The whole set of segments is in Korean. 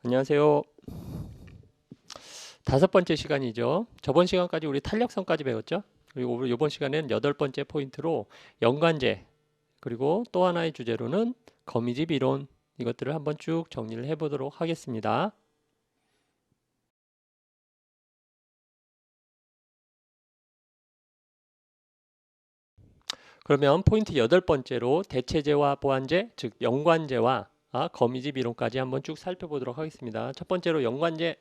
안녕하세요. 다섯 번째 시간이죠. 저번 시간까지 우리 탄력성까지 배웠죠. 그리고 이번 시간에는 여덟 번째 포인트로 연관제, 그리고 또 하나의 주제로는 거미집 이론, 이것들을 한번 쭉 정리를 해보도록 하겠습니다. 그러면 포인트 여덟 번째로 대체제와 보완제, 즉 연관제와 거미집 이론까지 한번 쭉 살펴보도록 하겠습니다. 첫 번째로 연관제.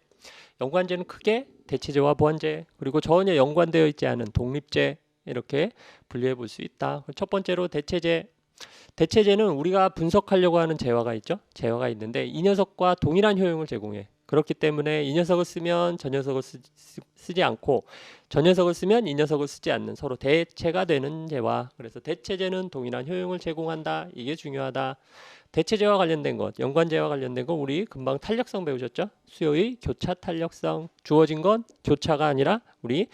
연관제는 크게 대체제와 보완제, 그리고 전혀 연관되어 있지 않은 독립제, 이렇게 분류해 볼 수 있다. 첫 번째로 대체제. 대체제는 우리가 분석하려고 하는 재화가 있죠. 재화가 있는데 이 녀석과 동일한 효용을 제공해. 그렇기 때문에 이 녀석을 쓰면 저 녀석을 쓰지 않고, 저 녀석을 쓰면 이 녀석을 쓰지 않는, 서로 대체가 되는 재화. 그래서 대체제는 동일한 효용을 제공한다. 이게 중요하다. 대체제와 관련된 것, 연관제와 관련된 것, 우리 금방 탄력성 배우셨죠? 수요의 교차 탄력성. 주어진 건 교차가 아니라 우리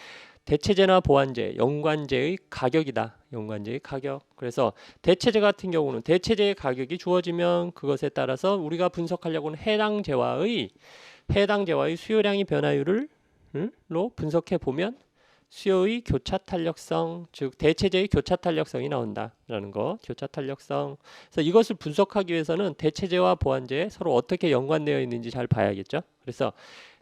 대체제나 보완제, 연관제의 가격이다. 연관제의 가격. 그래서 대체제 같은 경우는 대체제의 가격이 주어지면 그것에 따라서 우리가 분석하려고 하는 해당 재화의 수요량의 변화율을 로 분석해 보면 수요의 교차 탄력성, 즉 대체제의 교차 탄력성이 나온다라는 거. 교차 탄력성. 그래서 이것을 분석하기 위해서는 대체제와 보완제 서로 어떻게 연관되어 있는지 잘 봐야겠죠. 그래서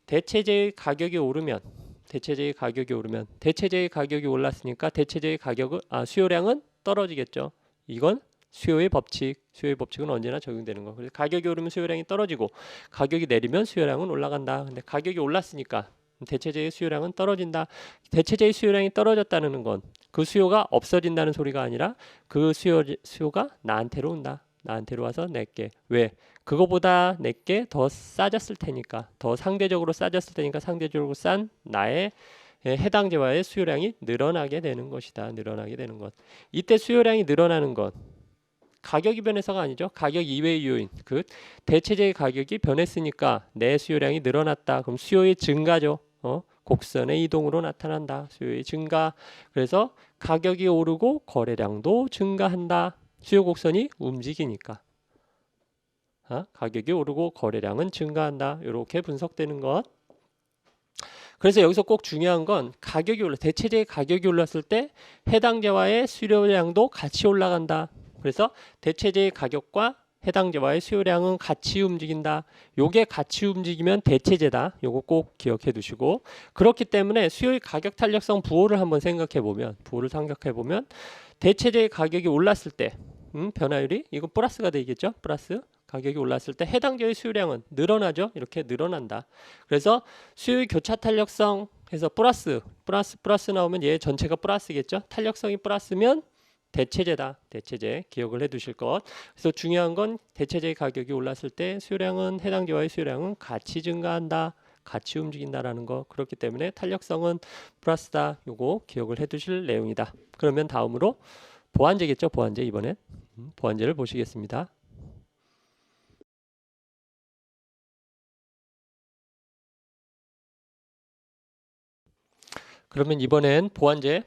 대체제의 가격이 오르면 대체제의 가격이 올랐으니까 대체제의 가격은 수요량은 떨어지겠죠. 이건 수요의 법칙. 수요의 법칙은 언제나 적용되는 거. 그래서 가격이 오르면 수요량이 떨어지고, 가격이 내리면 수요량은 올라간다. 근데 가격이 올랐으니까 대체제의 수요량은 떨어진다. 대체제의 수요량이 떨어졌다는 건 그 수요가 없어진다는 소리가 아니라 그 수요가 나한테로 온다. 나한테로 와서 내게. 왜? 그거보다 내게 더 싸졌을 테니까, 더 상대적으로 싸졌을 테니까 상대적으로 싼 나의 해당 재화의 수요량이 늘어나게 되는 것이다. 늘어나게 되는 것. 이때 수요량이 늘어나는 것, 가격이 변해서가 아니죠. 가격 이외의 요인, 그 대체제의 가격이 변했으니까 내 수요량이 늘어났다. 그럼 수요의 증가죠. 곡선의 이동으로 나타난다. 수요의 증가. 그래서 가격이 오르고 거래량도 증가한다. 수요 곡선이 움직이니까. 가격이 오르고 거래량은 증가한다. 이렇게 분석되는 것. 그래서 여기서 꼭 중요한 건 대체제의 가격이 올랐을 때 해당 재화의 수요량도 같이 올라간다. 그래서 대체제의 가격과 해당 재화의 수요량은 같이 움직인다. 요게 같이 움직이면 대체제다. 요거 꼭 기억해 두시고, 그렇기 때문에 수요의 가격 탄력성 부호를 한번 생각해 보면 대체제의 가격이 올랐을 때 변화율이 이거 플러스가 되겠죠. 플러스. 가격이 올랐을 때 해당 재화의 수요량은 늘어나죠. 이렇게 늘어난다. 그래서 수요의 교차 탄력성 해서 플러스 나오면 얘 전체가 플러스겠죠. 탄력성이 플러스면 대체제다. 대체제 기억을 해 두실 것. 그래서 중요한 건 대체제의 가격이 올랐을 때 수요량은 해당 재화의 수요량은 같이 증가한다. 같이 움직인다라는 거. 그렇기 때문에 탄력성은 플러스다. 요거 기억을 해 두실 내용이다. 그러면 다음으로 보완제겠죠. 보완제. 이번엔 보완제를 보시겠습니다. 그러면 이번엔 보완제.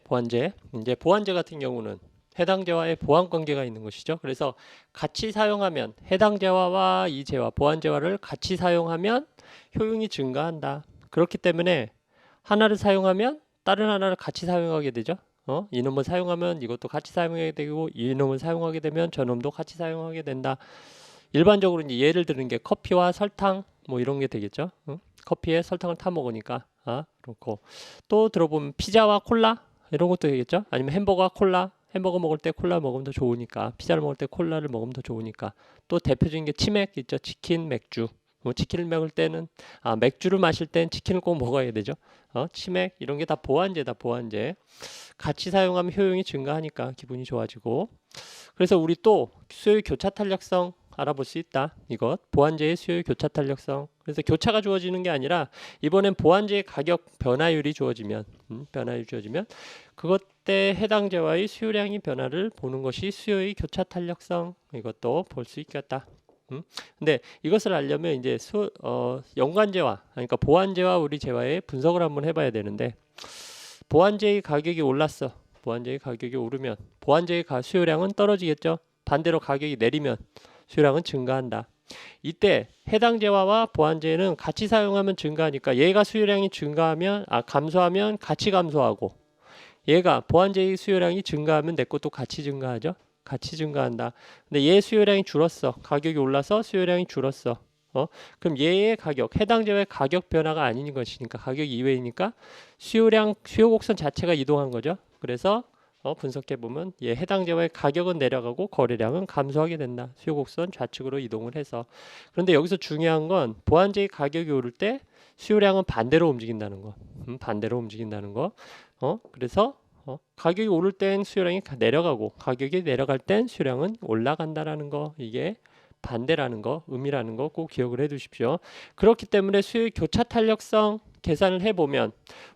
이제 보완제 같은 경우는 해당 재화의 보완 관계가 있는 것이죠. 그래서 같이 사용하면 해당 재화와 이 재화, 보완 재화를 같이 사용하면 효용이 증가한다. 그렇기 때문에 하나를 사용하면 다른 하나를 같이 사용하게 되죠. 이놈을 사용하면 이것도 같이 사용하게 되고, 이놈을 사용하게 되면 저놈도 같이 사용하게 된다. 일반적으로 이제 예를 드는 게 커피와 설탕 뭐 이런 게 되겠죠. 커피에 설탕을 타 먹으니까 그렇고, 또 들어보면 피자와 콜라 이런 것도 되겠죠. 아니면 햄버거와 콜라, 햄버거 먹을 때 콜라 먹으면 더 좋으니까, 피자를 먹을 때 콜라를 먹으면 더 좋으니까. 또 대표적인 게 치맥 있죠. 치킨, 맥주. 뭐 치킨을 먹을 때는 맥주를 마실 땐 치킨을 꼭 먹어야 되죠. 치맥 이런 게 다 보완제다. 보완제. 같이 사용하면 효용이 증가하니까 기분이 좋아지고. 그래서 우리 또 수요의 교차 탄력성 알아볼 수 있다. 이것 보완제의 수요의 교차 탄력성. 그래서 교차가 주어지는 게 아니라 이번엔 보완제의 가격 변화율이 주어지면 그것 때 해당 재화의 수요량이 변화를 보는 것이 수요의 교차 탄력성. 이것도 볼 수 있겠다. 근데 이것을 알려면 이제 연관재화, 그러니까 보완재와 우리 재화의 분석을 한번 해봐야 되는데, 보완재의 가격이 올랐어. 보완재의 가격이 오르면 보완재의 수요량은 떨어지겠죠. 반대로 가격이 내리면 수요량은 증가한다. 이때 해당 재화와 보완재는 같이 사용하면 증가하니까 얘가 수요량이 감소하면 같이 감소하고 얘가 보완재의 수요량이 증가하면 내 것도 같이 증가하죠. 같이 증가한다. 근데 얘 수요량이 줄었어. 가격이 올라서 수요량이 줄었어. 그럼 얘의 가격, 해당 재화의 가격 변화가 아닌 것이니까 가격 이외이니까 수요 곡선 자체가 이동한 거죠. 그래서 분석해 보면 얘 해당 재화의 가격은 내려가고 거래량은 감소하게 된다. 수요 곡선 좌측으로 이동을 해서. 그런데 여기서 중요한 건 보완재의 가격이 오를 때 수요량은 반대로 움직인다는 거. 반대로 움직인다는 거. 그래서 가격이 오를 땐 수요량이 내려가고 가격이 내려갈 땐 수요량은 올라간다라는 거. 이게 반대라는 거, 의미라는 거 꼭 기억을 해 두십시오. 그렇기 때문에 수요의 교차 탄력성 계산을 해보면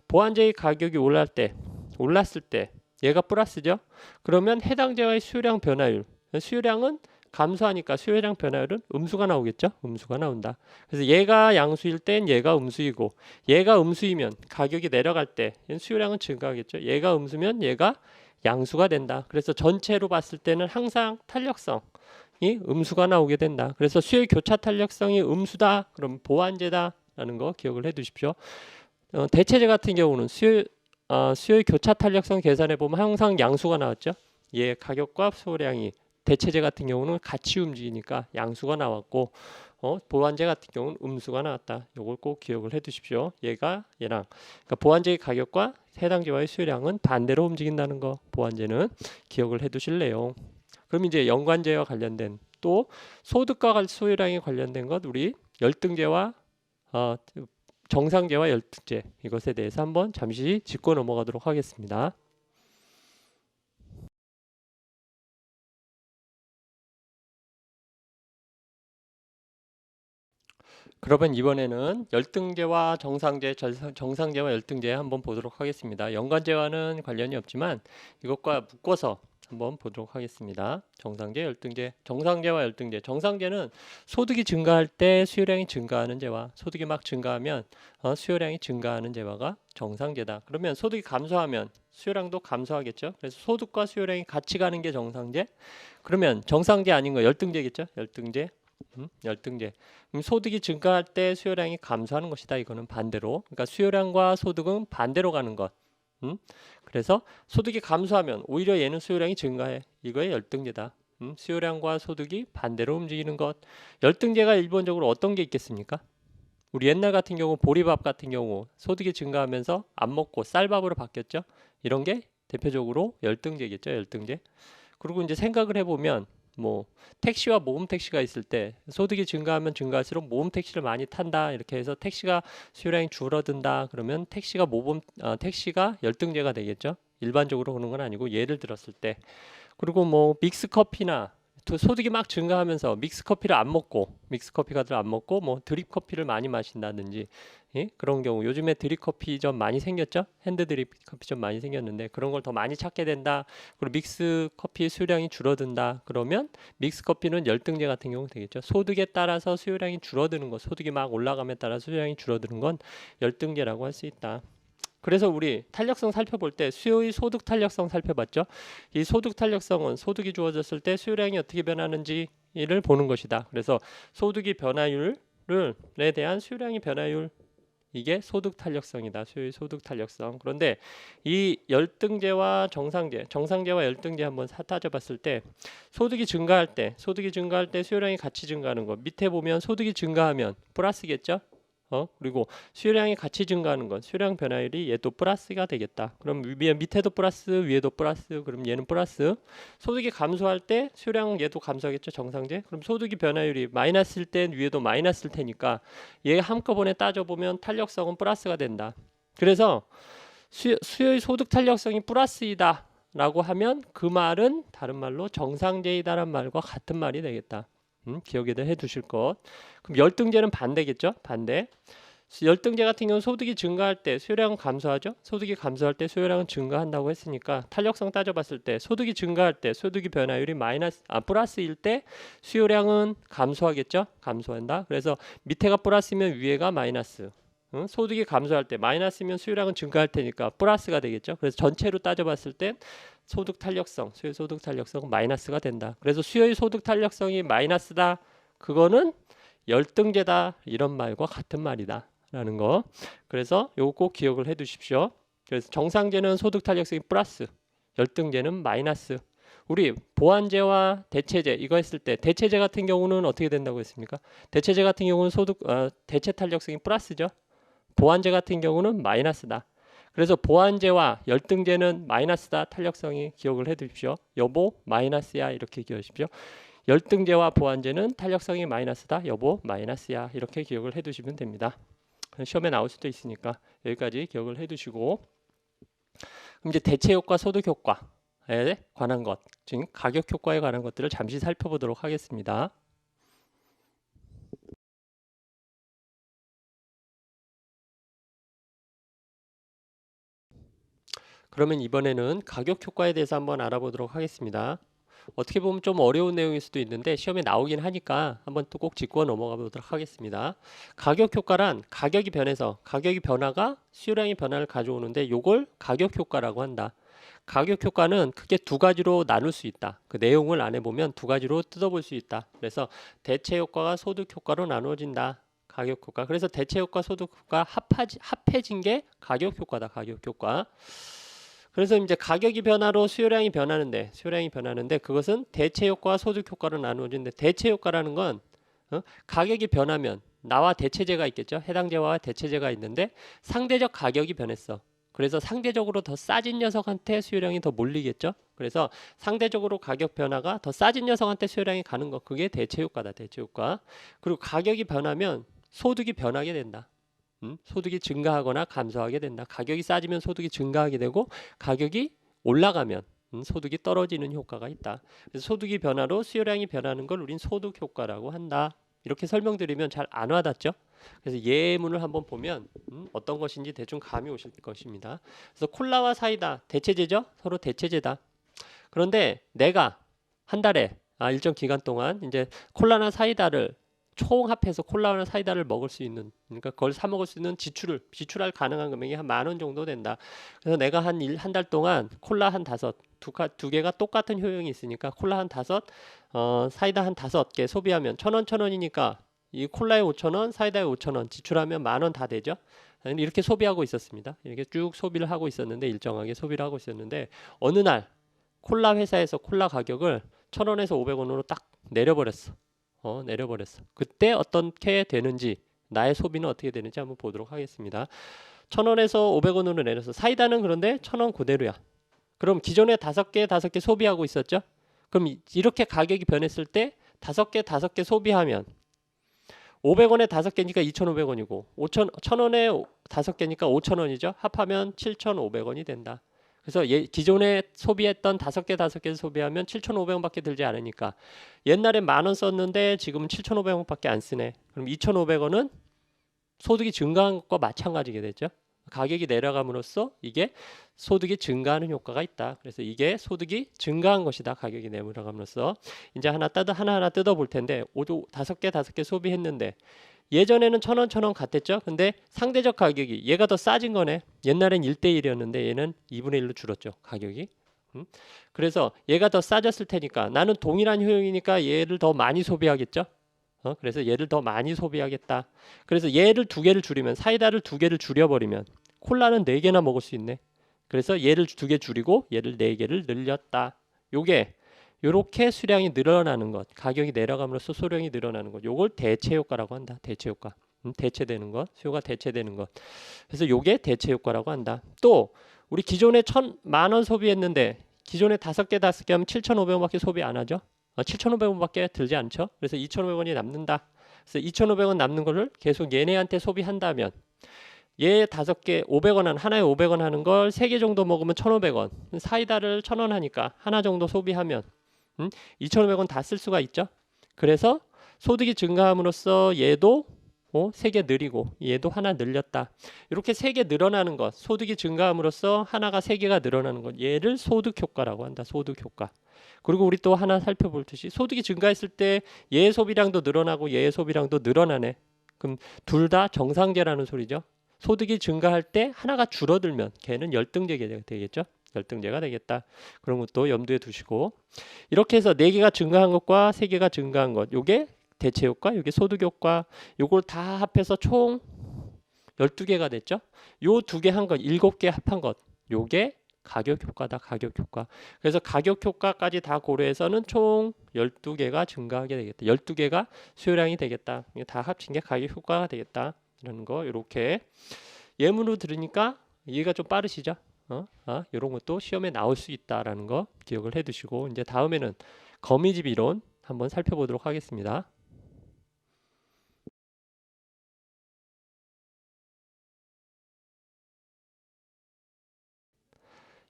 보완재의 가격이 올랐을 때 얘가 플러스죠. 그러면 해당 재화의 수요량 변화율, 수요량은 감소하니까 수요량 변화율은 음수가 나오겠죠. 음수가 나온다. 그래서 얘가 양수일 땐 얘가 음수이고 얘가 음수이면 가격이 내려갈 때 수요량은 증가하겠죠. 얘가 음수면 얘가 양수가 된다. 그래서 전체로 봤을 때는 항상 탄력성 이 음수가 나오게 된다. 그래서 수요의 교차 탄력성이 음수다. 그럼 보완재다라는 거 기억을 해 두십시오. 대체재 같은 경우는 수요의 교차 탄력성 계산해 보면 항상 양수가 나왔죠. 얘 가격과 수요량이 대체재 같은 경우는 같이 움직이니까 양수가 나왔고 보완재 같은 경우는 음수가 나왔다. 이걸 꼭 기억을 해 두십시오. 얘랑 그러니까 보완재의 가격과 해당 재화의 수요량은 반대로 움직인다는 거 보완재는 기억을 해 두실래요. 그럼 이제 연관재와 관련된 또 소득과 수요량에 관련된 것 우리 열등재와 정상재와 열등재 이것에 대해서 한번 잠시 짚고 넘어가도록 하겠습니다. 그러면 이번에는 열등재와 정상재와 열등재 한번 보도록 하겠습니다. 연관재와는 관련이 없지만 이것과 묶어서 한번 보도록 하겠습니다. 정상재, 열등재, 정상재와 열등재. 정상재는 소득이 증가할 때 수요량이 증가하는 재와 소득이 막 증가하면 수요량이 증가하는 재화가 정상재다. 그러면 소득이 감소하면 수요량도 감소하겠죠. 그래서 소득과 수요량이 같이 가는 게 정상재. 그러면 정상재 아닌 거 열등재겠죠. 열등재. 열등재. 소득이 증가할 때 수요량이 감소하는 것이다. 이거는 반대로. 그러니까 수요량과 소득은 반대로 가는 것. 그래서 소득이 감소하면 오히려 얘는 수요량이 증가해. 이거의 열등재다. 수요량과 소득이 반대로 움직이는 것. 열등재가 일본적으로 어떤 게 있겠습니까? 우리 옛날 같은 경우 보리밥 같은 경우 소득이 증가하면서 안 먹고 쌀밥으로 바뀌었죠. 이런 게 대표적으로 열등재겠죠. 열등재. 그리고 이제 생각을 해보면 뭐 택시와 모금 택시가 있을 때 소득이 증가하면 증가할수록 모금 택시를 많이 탄다 이렇게 해서 택시가 수요량이 줄어든다 그러면 택시가 열등재가 되겠죠. 일반적으로 그런 건 아니고 예를 들었을 때. 그리고 뭐 믹스 커피나 소득이 막 증가하면서 믹스 커피를 안 먹고 뭐 드립 커피를 많이 마신다든지 그런 경우 요즘에 드립 커피점 많이 생겼죠. 핸드 드립 커피점 많이 생겼는데 그런 걸 더 많이 찾게 된다. 그리고 믹스 커피의 수요량이 줄어든다. 그러면 믹스 커피는 열등재 같은 경우 되겠죠. 소득에 따라서 수요량이 줄어드는 것, 소득이 막 올라감에 따라 수요량이 줄어드는 건 열등재라고 할 수 있다. 그래서 우리 탄력성 살펴볼 때 수요의 소득 탄력성 살펴봤죠. 이 소득 탄력성은 소득이 주어졌을 때 수요량이 어떻게 변하는지를 보는 것이다. 그래서 소득이 변화율에 대한 수요량의 변화율 이게 소득 탄력성이다. 수요의 소득 탄력성. 그런데 이 열등재와 정상재와 열등재 한번 따져봤을 때 소득이 증가할 때 수요량이 같이 증가하는 거. 밑에 보면 소득이 증가하면 플러스겠죠. 그리고 수요량이 같이 증가하는 건 수요량 변화율이 얘도 플러스가 되겠다. 그럼 밑에도 플러스, 위에도 플러스. 그럼 얘는 플러스. 소득이 감소할 때 수요량 얘도 감소하겠죠. 정상재. 그럼 소득이 변화율이 마이너스일 땐 위에도 마이너스일 테니까 얘 한꺼번에 따져보면 탄력성은 플러스가 된다. 그래서 수요의 소득 탄력성이 플러스이다 라고 하면 그 말은 다른 말로 정상재이다란 말과 같은 말이 되겠다. 기억에다 해두실 것. 그럼 열등재는 반대겠죠. 반대. 열등재 같은 경우는 소득이 증가할 때 수요량은 감소하죠. 소득이 감소할 때 수요량은 증가한다고 했으니까 탄력성 따져봤을 때 소득이 증가할 때 소득이 변화율이 플러스일 때 수요량은 감소하겠죠. 감소한다. 그래서 밑에가 플러스면 위에가 마이너스. 소득이 감소할 때 마이너스면 수요량은 증가할 테니까 플러스가 되겠죠. 그래서 전체로 따져봤을 때 소득 탄력성, 수요의 소득 탄력성은 마이너스가 된다. 그래서 수요의 소득 탄력성이 마이너스다. 그거는 열등제다 이런 말과 같은 말이다 라는 거. 그래서 요거 꼭 기억을 해 두십시오. 그래서 정상제는 소득 탄력성이 플러스, 열등제는 마이너스. 우리 보완제와 대체제 이거 했을 때 대체제 같은 경우는 어떻게 된다고 했습니까? 대체제 같은 경우는 대체 탄력성이 플러스죠. 보완제 같은 경우는 마이너스다. 그래서 보완제와 열등제는 마이너스다. 탄력성이 기억을 해 두십시오. 여보 마이너스야 이렇게 기억하십시오. 열등제와 보완제는 탄력성이 마이너스다. 여보 마이너스야 이렇게 기억을 해 두시면 됩니다. 시험에 나올 수도 있으니까 여기까지 기억을 해 두시고, 그럼 이제 대체 효과, 소득 효과에 관한 것, 즉 가격 효과에 관한 것들을 잠시 살펴보도록 하겠습니다. 그러면 이번에는 가격 효과에 대해서 한번 알아보도록 하겠습니다. 어떻게 보면 좀 어려운 내용일 수도 있는데 시험에 나오긴 하니까 한번 또 꼭 짚고 넘어가 보도록 하겠습니다. 가격 효과란 가격이 변해서 가격이 변화가 수요량의 변화를 가져오는데 요걸 가격 효과라고 한다. 가격 효과는 크게 두 가지로 나눌 수 있다. 그 내용을 안에 보면 두 가지로 뜯어볼 수 있다. 그래서 대체 효과가 소득 효과로 나누어진다. 가격 효과. 그래서 대체 효과, 소득 효과 합해진 게 가격 효과다. 가격 효과. 그래서 이제 가격이 변화로 수요량이 변하는데 그것은 대체 효과와 소득 효과로 나누어지는데, 대체 효과라는 건 가격이 변하면 나와 대체제가 있겠죠. 해당제와 대체제가 있는데 상대적 가격이 변했어. 그래서 상대적으로 더 싸진 녀석한테 수요량이 더 몰리겠죠. 그래서 상대적으로 가격 변화가 더 싸진 녀석한테 수요량이 가는 거, 그게 대체 효과다. 대체 효과. 그리고 가격이 변하면 소득이 변하게 된다. 소득이 증가하거나 감소하게 된다. 가격이 싸지면 소득이 증가하게 되고 가격이 올라가면 소득이 떨어지는 효과가 있다. 그래서 소득이 변화로 수요량이 변하는 걸 우린 소득 효과라고 한다. 이렇게 설명드리면 잘 안 와닿죠? 그래서 예문을 한번 보면 어떤 것인지 대충 감이 오실 것입니다. 그래서 콜라와 사이다 대체제죠? 서로 대체제다. 그런데 내가 한 달에 일정 기간 동안 이제 콜라나 사이다를 총합해서 콜라나 사이다를 먹을 수 있는, 그러니까 그걸 사 먹을 수 있는 지출할 가능한 금액이 한 10,000원 정도 된다. 그래서 내가 한 달 동안 콜라 한 5, 두 개가 똑같은 효용이 있으니까 콜라 한 5, 사이다 한 5개 소비하면 1,000원이니까 이 콜라에 5,000원, 사이다에 5,000원 지출하면 10,000원 다 되죠. 이렇게 소비하고 있었습니다. 이렇게 쭉 소비를 하고 있었는데, 일정하게 소비를 하고 있었는데 어느 날 콜라 회사에서 콜라 가격을 1,000원에서 500원으로 딱 내려버렸어. 그때 어떻게 되는지, 나의 소비는 어떻게 되는지 한번 보도록 하겠습니다. 1,000원에서 500원으로 내려서 사이다는 그런데 1,000원 그대로야. 그럼 기존에 5개 소비하고 있었죠? 그럼 이렇게 가격이 변했을 때 5개 소비하면 500원에 5개니까 2,500원이고 1,000원에 5개니까 5,000원이죠. 합하면 7,500원이 된다. 그래서 기존에 소비했던 5개 소비하면 7,500원밖에 들지 않으니까, 옛날에 10,000원 썼는데 지금은 7,500원밖에 안 쓰네. 그럼 2,500원은 소득이 증가한 것과 마찬가지게 되죠. 가격이 내려감으로써 이게 소득이 증가하는 효과가 있다. 그래서 이게 소득이 증가한 것이다. 가격이 내려감으로써. 이제 하나하나 뜯어 볼 텐데, 5개 소비했는데 예전에는 1,000원 같았죠. 근데 상대적 가격이 얘가 더 싸진 거네. 옛날엔 1대1이었는데 얘는 2분의 1로 줄었죠. 가격이. 그래서 얘가 더 싸졌을 테니까 나는 동일한 효용이니까 얘를 더 많이 소비하겠죠. 그래서 얘를 더 많이 소비하겠다. 그래서 얘를 2개를 줄이면, 사이다를 2개를 줄여버리면 콜라는 4개나 먹을 수 있네. 그래서 얘를 2개 줄이고 얘를 4개를 늘렸다. 요렇게 수량이 늘어나는 것, 가격이 내려감으로써 소량이 늘어나는 것, 요걸 대체 효과라고 한다. 대체 효과. 대체되는 것, 수요가 대체되는 것. 그래서 요게 대체 효과라고 한다. 또 우리 기존에 10,000원 소비했는데 기존에 5개 하면 7,500원밖에 소비 안 하죠. 7,500원밖에 들지 않죠. 그래서 2,500원이 남는다. 그래서 2,500원 남는 거를 계속 얘네한테 소비한다면, 얘 5개 500원 하나에 500원 하는 걸 3개 정도 먹으면 1,500원. 사이다를 1,000원 하니까 하나 정도 소비하면 2,500원 다 쓸 수가 있죠. 그래서 소득이 증가함으로써 얘도 3개 늘리고 얘도 하나 늘렸다. 이렇게 3개 늘어나는 것, 소득이 증가함으로써 하나가 3개가 늘어나는 것, 얘를 소득 효과라고 한다. 소득 효과. 그리고 우리 또 하나 살펴볼 듯이 소득이 증가했을 때 얘의 소비량도 늘어나고 얘의 소비량도 늘어나네. 그럼 둘 다 정상제라는 소리죠. 소득이 증가할 때 하나가 줄어들면 걔는 열등제가 되겠죠. 열등제가 되겠다. 그런 것도 염두에 두시고, 이렇게 해서 4개가 증가한 것과 3개가 증가한 것, 요게 대체 효과, 여기 소득 효과, 요걸 다 합해서 총 12개가 됐죠. 요 두 개 한 것, 7개 합한 것, 요게 가격 효과다. 가격 효과. 그래서 가격 효과까지 다 고려해서는 총 12개가 증가하게 되겠다. 12개가 수요량이 되겠다. 이게 다 합친 게 가격 효과가 되겠다. 라는 거 이렇게 예문으로 들으니까 이해가 좀 빠르시죠? 이런 것도 시험에 나올 수 있다라는 거 기억을 해 두시고 이제 다음에는 거미집 이론 한번 살펴보도록 하겠습니다.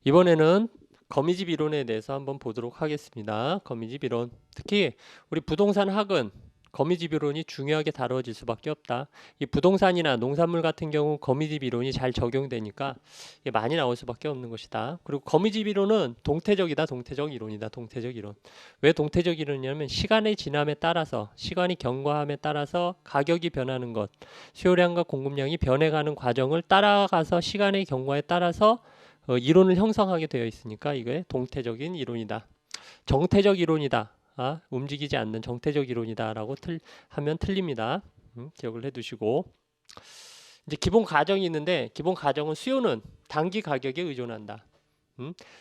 이번에는 거미집 이론에 대해서 한번 보도록 하겠습니다. 거미집 이론. 특히 우리 부동산 학은 거미집 이론이 중요하게 다뤄질 수밖에 없다. 이 부동산이나 농산물 같은 경우 거미집 이론이 잘 적용되니까 이게 많이 나올 수밖에 없는 것이다. 그리고 거미집 이론은 동태적이다. 동태적 이론이다. 동태적 이론. 왜 동태적 이론이냐면 시간의 지남에 따라서 시간이 경과함에 따라서 가격이 변하는 것, 수요량과 공급량이 변해가는 과정을 따라가서 시간의 경과에 따라서 이론을 형성하게 되어 있으니까 이게 동태적인 이론이다. 정태적 이론이다. 움직이지 않는 정태적 이론이다라고 하면 틀립니다. 기억을 해두시고 이제 기본 가정이 있는데 기본 가정은 수요는 단기 가격에 의존한다.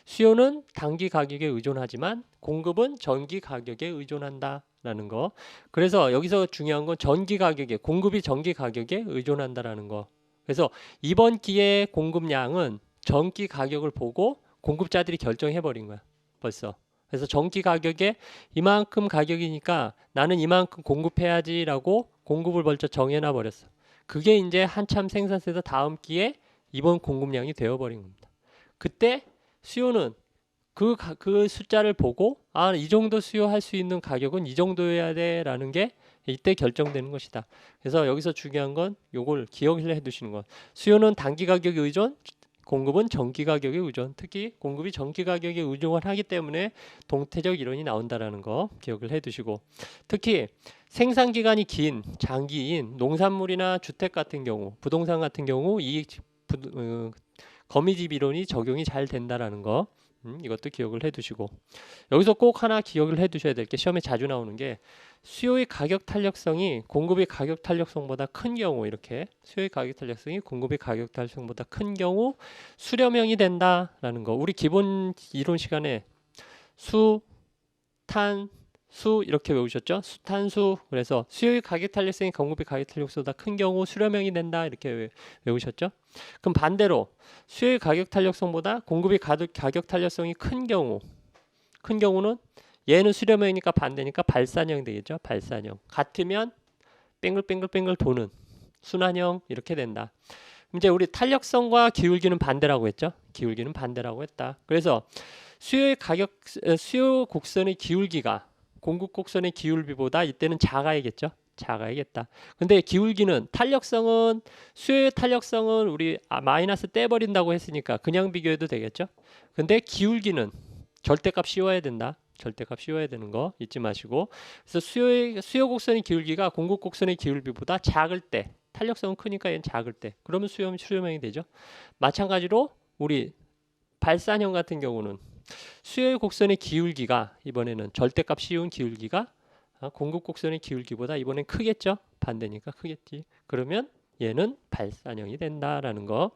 수요는 단기 가격에 의존하지만 공급은 전기 가격에 의존한다라는 거. 그래서 여기서 중요한 건 전기 가격에 공급이 전기 가격에 의존한다라는 거. 그래서 이번 기회의 공급량은 전기 가격을 보고 공급자들이 결정해 버린 거야. 벌써. 그래서 전기 가격에 이만큼 가격이니까 나는 이만큼 공급해야지라고 공급을 벌써 정해놔 버렸어. 그게 이제 한참 생산돼서 다음 기에 이번 공급량이 되어 버린 겁니다. 그때 수요는 그 숫자를 보고 이 정도 수요할 수 있는 가격은 이 정도여야 돼라는 게 이때 결정되는 것이다. 그래서 여기서 중요한 건 요걸 기억을 해 두시는 것. 수요는 단기 가격에 의존, 공급은 전기 가격에 의존. 특히 공급이 전기 가격에 의존을 하기 때문에 동태적 이론이 나온다라는 거 기억을 해 두시고 특히 생산 기간이 긴 장기인 농산물이나 주택 같은 경우, 부동산 같은 경우 이 거미집 이론이 적용이 잘 된다라는 거 이것도 기억을 해 두시고 여기서 꼭 하나 기억을 해 두셔야 될 게 시험에 자주 나오는 게 수요의 가격 탄력성이 공급의 가격 탄력성보다 큰 경우 이렇게 수요의 가격 탄력성이 공급의 가격 탄력성보다 큰 경우 수렴형이 된다라는 거. 우리 기본 이론 시간에 수, 탄, 수 이렇게 외우셨죠? 수, 탄, 수. 그래서 수요의 가격 탄력성이 공급의 가격 탄력성보다 큰 경우 수렴형이 된다 이렇게 외우셨죠? 그럼 반대로 수요의 가격 탄력성보다 공급의 가격 탄력성이 큰 경우는 얘는 수렴형이니까 반대니까 발산형 되겠죠. 발산형. 같으면 뱅글뱅글 도는 순환형 이렇게 된다. 이제 우리 탄력성과 기울기는 반대라고 했죠. 기울기는 반대라고 했다. 그래서 수요 곡선의 기울기가 공급 곡선의 기울비보다 이때는 작아야겠죠. 작아야겠다. 근데 기울기는 탄력성은 수요의 탄력성은 우리 마이너스 떼버린다고 했으니까 그냥 비교해도 되겠죠. 근데 기울기는 절대값 씌워야 된다. 절대값 씌워야 되는 거 잊지 마시고 그래서 수요 곡선의 기울기가 공급 곡선의 기울비보다 작을 때 탄력성은 크니까 얘는 작을 때 그러면 수렴형이 되죠. 마찬가지로 우리 발산형 같은 경우는 수요 곡선의 기울기가 이번에는 절대값 씌운 기울기가 공급 곡선의 기울기보다 이번엔 크겠죠. 반대니까 크겠지. 그러면 얘는 발산형이 된다라는 거.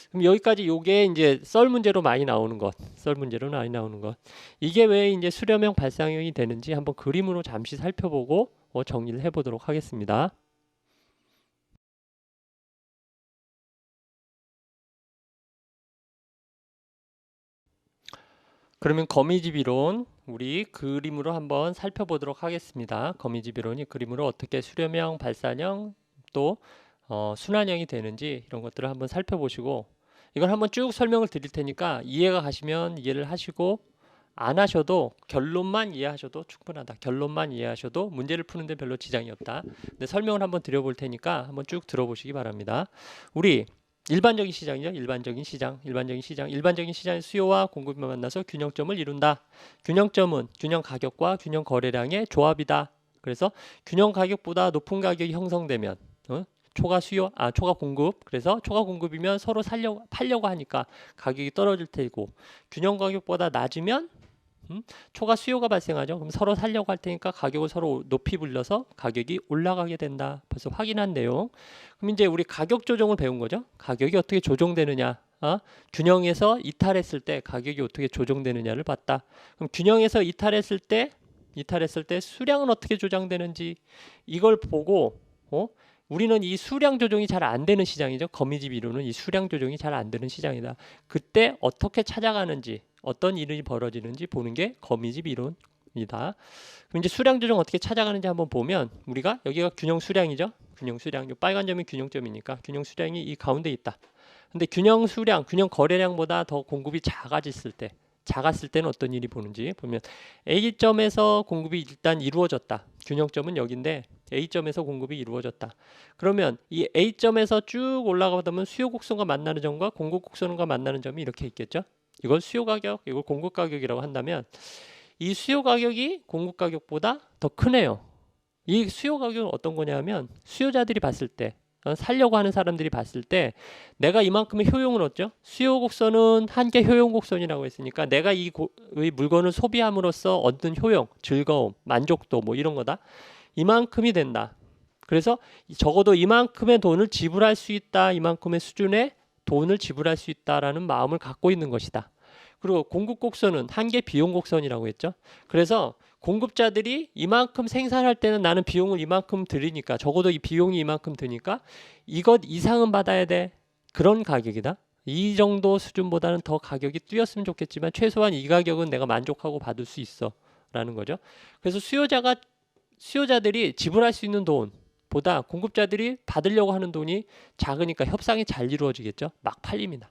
그럼 여기까지 요게 이제 썰 문제로 많이 나오는 것. 썰 문제로 많이 나오는 것. 이게 왜 이제 수렴형 발산형이 되는지 한번 그림으로 잠시 살펴보고 정리를 해 보도록 하겠습니다. 그러면 거미집 이론 우리 그림으로 한번 살펴보도록 하겠습니다. 거미집 이론이 그림으로 어떻게 수렴형, 발산형 또 순환형이 되는지 이런 것들을 한번 살펴보시고 이걸 한번 쭉 설명을 드릴 테니까 이해가 가시면 이해를 하시고 안 하셔도 결론만 이해하셔도 충분하다. 결론만 이해하셔도 문제를 푸는데 별로 지장이 없다. 근데 설명을 한번 드려볼 테니까 한번 쭉 들어보시기 바랍니다. 우리 일반적인 시장이죠. 일반적인 시장의 수요와 공급이 만나서 균형점을 이룬다. 균형점은 균형 가격과 균형 거래량의 조합이다. 그래서 균형 가격보다 높은 가격이 형성되면 초과 공급. 그래서 초과 공급이면 서로 팔려고 하니까 가격이 떨어질 테고 균형 가격보다 낮으면 초과 수요가 발생하죠. 그럼 서로 살려고 할 테니까 가격을 서로 높이 불려서 가격이 올라가게 된다. 벌써 확인한 내용. 그럼 이제 우리 가격 조정을 배운 거죠. 가격이 어떻게 조정되느냐. 균형에서 이탈했을 때 가격이 어떻게 조정되느냐를 봤다. 그럼 균형에서 이탈했을 때 수량은 어떻게 조정되는지 이걸 보고 우리는 이 수량 조정이 잘 안 되는 시장이죠. 거미집 이론은 이 수량 조정이 잘 안 되는 시장이다. 그때 어떻게 찾아가는지 어떤 일이 벌어지는지 보는 게 거미집 이론이다. 그럼 이제 수량 조정 어떻게 찾아가는지 한번 보면 우리가 여기가 균형 수량이죠. 균형 수량. 이 빨간 점이 균형점이니까 균형 수량이 이 가운데 있다. 근데 균형 수량, 균형 거래량보다 더 공급이 작았을 때는 어떤 일이 보는지 보면 A점에서 공급이 일단 이루어졌다. 균형점은 여기인데 A점에서 공급이 이루어졌다. 그러면 이 A점에서 쭉 올라가다 보면 수요 곡선과 만나는 점과 공급 곡선과 만나는 점이 이렇게 있겠죠. 이걸 수요 가격, 이걸 공급 가격이라고 한다면 이 수요 가격이 공급 가격보다 더 크네요. 이 수요 가격은 어떤 거냐면 수요자들이 봤을 때 살려고 하는 사람들이 봤을 때 내가 이만큼의 효용을 얻죠. 수요 곡선은 한계 효용 곡선이라고 했으니까 내가 이 물건을 소비함으로써 얻는 효용, 즐거움, 만족도 뭐 이런 거다. 이만큼이 된다. 그래서 적어도 이만큼의 돈을 지불할 수 있다. 이만큼의 수준의 돈을 지불할 수 있다라는 마음을 갖고 있는 것이다. 그리고 공급 곡선은 한계 비용 곡선이라고 했죠. 그래서 공급자들이 이만큼 생산할 때는 나는 비용을 이만큼 들이니까 적어도 이 비용이 이만큼 드니까 이것 이상은 받아야 돼. 그런 가격이다. 이 정도 수준보다는 더 가격이 뛰었으면 좋겠지만 최소한 이 가격은 내가 만족하고 받을 수 있어 라는 거죠. 그래서 수요자들이 지불할 수 있는 돈보다 공급자들이 받으려고 하는 돈이 작으니까 협상이 잘 이루어지겠죠. 막 팔립니다.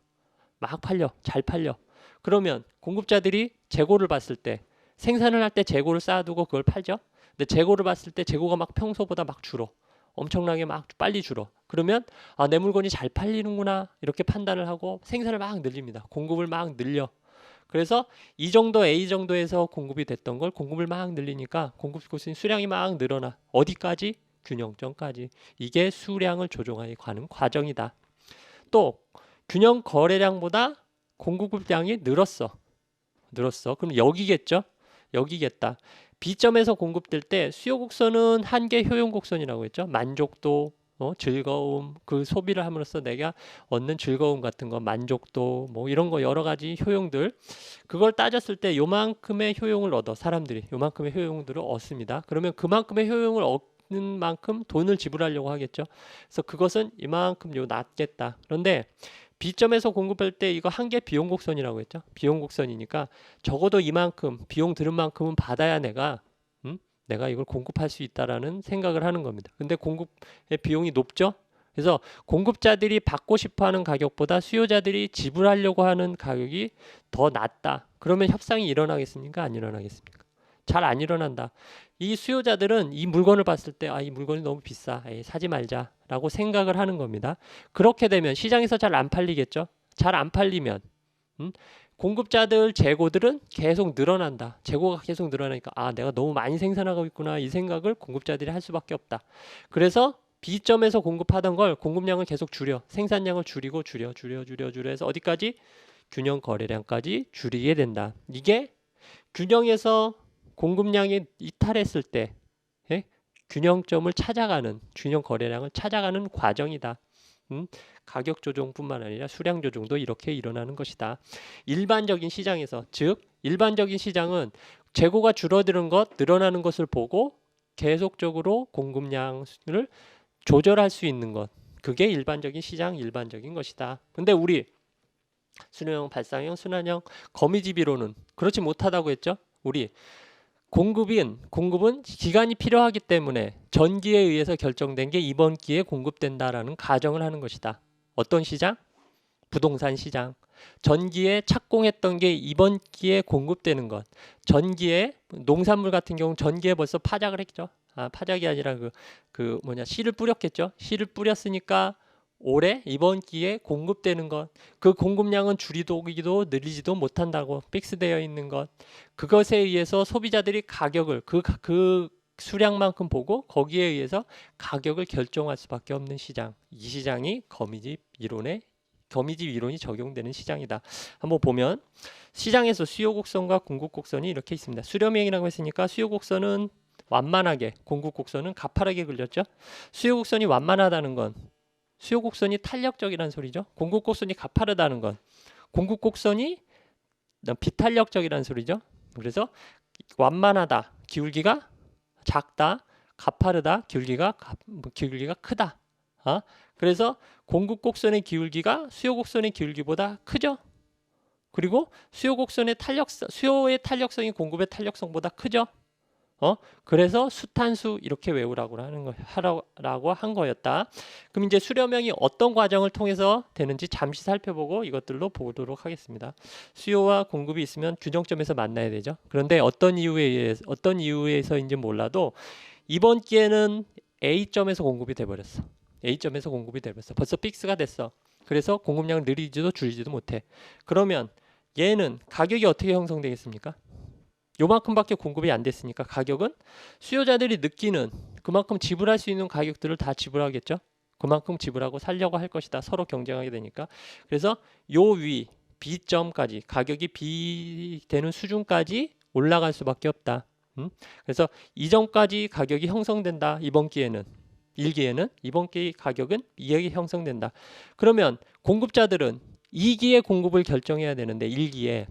막 팔려. 잘 팔려. 그러면 공급자들이 재고를 봤을 때 생산을 할 때 재고를 쌓아두고 그걸 팔죠. 근데 재고를 봤을 때 재고가 막 평소보다 막 줄어. 엄청나게 막 빨리 줄어. 그러면 내 물건이 잘 팔리는구나 이렇게 판단을 하고 생산을 막 늘립니다. 공급을 막 늘려. 그래서 이 정도 A 정도에서 공급이 됐던 걸 공급을 막 늘리니까 공급 곳은 수량이 막 늘어나. 어디까지? 균형점까지. 이게 수량을 조정하는 과정이다. 또 균형 거래량보다 공급량이 늘었어. 그럼 여기겠죠? 여기겠다. B점에서 공급될 때 수요 곡선은 한계 효용 곡선이라고 했죠. 만족도, 즐거움, 그 소비를 함으로써 내가 얻는 즐거움 같은 거, 만족도, 뭐 이런 거 여러 가지 효용들 그걸 따졌을 때 요만큼의 효용을 얻어 사람들이 요만큼의 효용들을 얻습니다. 그러면 그만큼의 효용을 얻는 만큼 돈을 지불하려고 하겠죠. 그래서 그것은 이만큼 낮겠다. 그런데 B점에서 공급할 때 이거 한계 비용 곡선이라고 했죠. 비용 곡선이니까 적어도 이만큼 비용 들은 만큼은 받아야 내가 이걸 공급할 수 있다라는 생각을 하는 겁니다. 근데 공급의 비용이 높죠. 그래서 공급자들이 받고 싶어하는 가격보다 수요자들이 지불하려고 하는 가격이 더 낮다. 그러면 협상이 일어나겠습니까? 안 일어나겠습니까? 잘 안 일어난다. 이 수요자들은 이 물건을 봤을 때 이 물건이 너무 비싸. 사지 말자라고 생각을 하는 겁니다. 그렇게 되면 시장에서 잘 안 팔리겠죠. 잘 안 팔리면 공급자들 재고들은 계속 늘어난다. 재고가 계속 늘어나니까 내가 너무 많이 생산하고 있구나 이 생각을 공급자들이 할 수밖에 없다. 그래서 B점에서 공급하던 걸 공급량을 계속 줄여. 생산량을 줄이고 줄여 해서 어디까지? 균형 거래량까지 줄이게 된다. 이게 균형에서 공급량이 이탈했을 때 균형점을 찾아가는 균형 거래량을 찾아가는 과정이다. 가격 조정뿐만 아니라 수량 조정도 이렇게 일어나는 것이다. 일반적인 시장에서 즉 일반적인 시장은 재고가 줄어드는 것 늘어나는 것을 보고 계속적으로 공급량을 조절할 수 있는 것 그게 일반적인 시장 일반적인 것이다. 근데 우리 수능형, 발상형, 순환형, 거미집 이론은 그렇지 못하다고 했죠. 우리 공급은 기간이 필요하기 때문에 전기에 의해서 결정된 게 이번 기회에 공급된다라는 가정을 하는 것이다. 어떤 시장? 부동산 시장. 전기에 착공했던 게 이번 기회에 공급되는 것. 전기에 농산물 같은 경우 전기에 벌써 파작을 했죠. 파작이 아니라 씨를 뿌렸겠죠. 씨를 뿌렸으니까 올해 이번 기회에 공급되는 것, 그 공급량은 줄이기도 늘리지도 못한다고 픽스되어 있는 것, 그것에 의해서 소비자들이 가격을 그 수량만큼 보고 거기에 의해서 가격을 결정할 수밖에 없는 시장. 이 시장이 거미집 이론의 거미집 이론이 적용되는 시장이다. 한번 보면 시장에서 수요 곡선과 공급 곡선이 이렇게 있습니다. 수렴형이라고 했으니까 수요 곡선은 완만하게, 공급 곡선은 가파르게 그렸죠. 수요 곡선이 완만하다는 건 수요 곡선이 탄력적이라는 소리죠. 공급 곡선이 가파르다는 건 공급 곡선이 비탄력적이라는 소리죠. 그래서 완만하다, 기울기가 작다, 가파르다, 기울기가 크다. 그래서 공급 곡선의 기울기가 수요 곡선의 기울기보다 크죠. 그리고 수요의 탄력성이 공급의 탄력성보다 크죠. 그래서 수탄수 이렇게 외우라고 하라고 한 거였다. 그럼 이제 수렴형이 어떤 과정을 통해서 되는지 잠시 살펴보고 이것들로 보도록 하겠습니다. 수요와 공급이 있으면 균형점에서 만나야 되죠. 그런데 어떤 이유에서인지 몰라도 이번 기회는 A점에서 공급이 돼버렸어. A점에서 공급이 돼버렸어. 벌써 픽스가 됐어. 그래서 공급량을 늘리지도 줄이지도 못해. 그러면 얘는 가격이 어떻게 형성되겠습니까? 요만큼밖에 공급이 안 됐으니까 가격은 수요자들이 느끼는 그만큼 지불할 수 있는 가격들을 다 지불하겠죠. 그만큼 지불하고 살려고 할 것이다. 서로 경쟁하게 되니까. 그래서 요 위 B점까지 가격이 B 되는 수준까지 올라갈 수밖에 없다. 그래서 이 점까지 가격이 형성된다. 이번 기회는 1기에는 이번 기회 가격은 2에 형성된다. 그러면 공급자들은 2기에 공급을 결정해야 되는데 1기에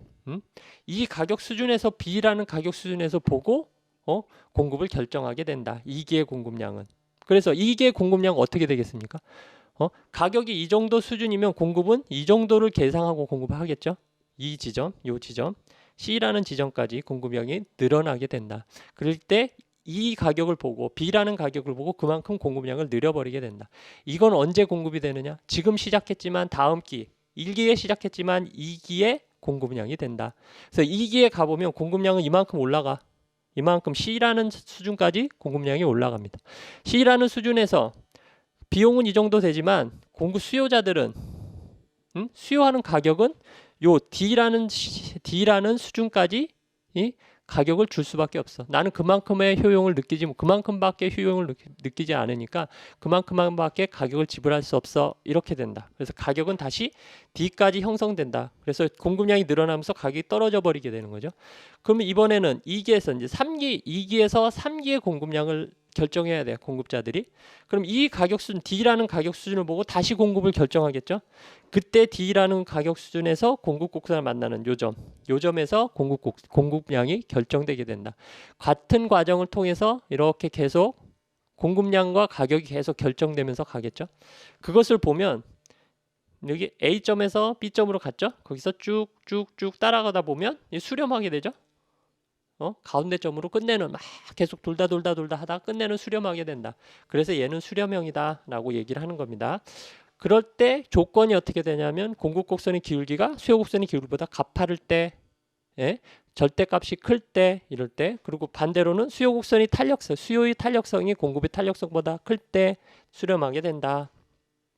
이 가격 수준에서 B라는 가격 수준에서 보고 공급을 결정하게 된다. 2기의 공급량은. 그래서 2기의 공급량은 어떻게 되겠습니까? 가격이 이 정도 수준이면 공급은 이 정도를 계상하고 공급하겠죠. 이 지점, 요 지점, C라는 지점까지 공급량이 늘어나게 된다. 그럴 때 이 가격을 보고 B라는 가격을 보고 그만큼 공급량을 늘려버리게 된다. 이건 언제 공급이 되느냐? 지금 시작했지만 다음 기 1기에 시작했지만 2기에 공급량이 된다. 그래서 2기에 가보면 공급량은 이만큼 올라가. 이만큼 C라는 수준까지 공급량이 올라갑니다. C라는 수준에서 비용은 이 정도 되지만 공급 수요자들은 수요하는 가격은 요 D라는 수준까지 이 가격을 줄 수밖에 없어. 나는 그만큼의 효용을 그만큼밖에 효용을 느끼지 않으니까 그만큼밖에 가격을 지불할 수 없어. 이렇게 된다. 그래서 가격은 다시 D까지 형성된다. 그래서 공급량이 늘어나면서 가격이 떨어져 버리게 되는 거죠. 그러면 이번에는 2기에서 이제 2기에서 3기의 공급량을 결정해야 돼요. 공급자들이. 그럼 이 가격 수준 D라는 가격 수준을 보고 다시 공급을 결정하겠죠. 그때 D라는 가격 수준에서 공급 곡선을 만나는 요점에서 공급량이 결정되게 된다. 같은 과정을 통해서 이렇게 계속 공급량과 가격이 계속 결정되면서 가겠죠. 그것을 보면 여기 A점에서 B점으로 갔죠. 거기서 쭉쭉쭉 따라가다 보면 수렴하게 되죠. 가운데 점으로 끝내는 막 계속 돌다 하다가 끝내는 수렴하게 된다. 그래서 얘는 수렴형이다 라고 얘기를 하는 겁니다. 그럴 때 조건이 어떻게 되냐면 공급 곡선의 기울기가 수요 곡선의 기울기보다 가파를 때, 절대값이 클 때, 이럴 때, 그리고 반대로는 수요의 탄력성이 공급의 탄력성보다 클 때 수렴하게 된다.